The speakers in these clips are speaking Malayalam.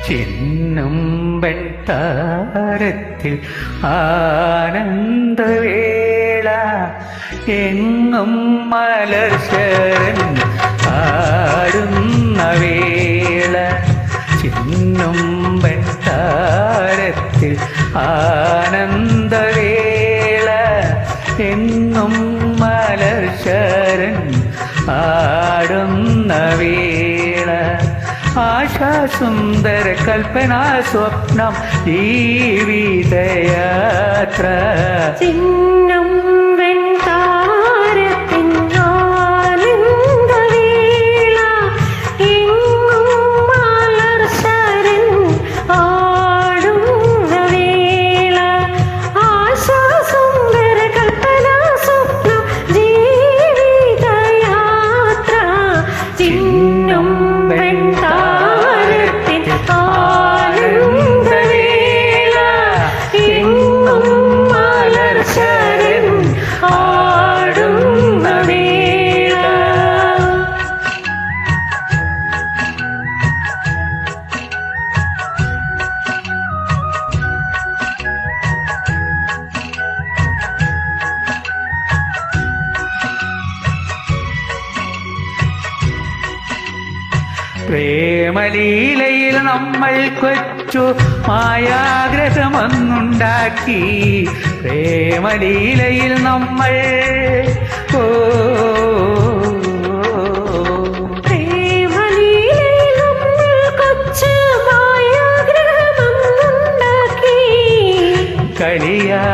ചിന്നും വെൺതാരത്തിൽ ആനന്ദവേള എങ്ങും മലർശരൻ ആടുന്ന വേള ചിന്നും വെൺതാരത്തിൽ ആനന്ദവേള എങ്ങും മലർശരൻ ആടുന്ന വേള ആശാസുന്ദര കൽപ്പനാ സ്വപ്നം ജീവിതയാത്ര ചിന്നും വെൺതാരത്തിൻ ആനന്ദവേള എങ്ങും മലർശരൻ ആടുന്ന വേള ആശാസുന്ദര കൽപ്പനാ സ്വപ്നം ജീവിതയാത്ര ചിന്നും പ്രേമലീലയിൽ നമ്മൾ കൊച്ചു മായാഗ്രഹമൊന്നുണ്ടാക്കി പ്രേമലീലയിൽ നമ്മൾ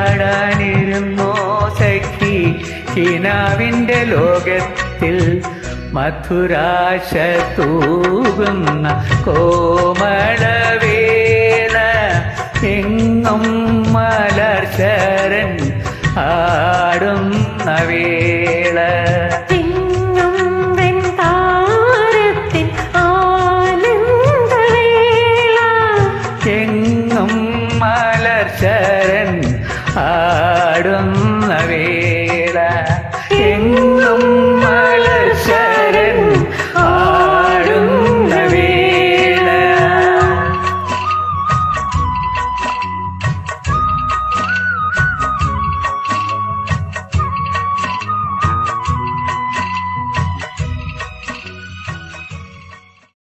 കളിയാടാനിരുന്നോ സഖി കിനാവിൻ്റെ ലോകത്തിൽ മധുരാശ തൂകുന്ന കോമളവേള എങ്ങും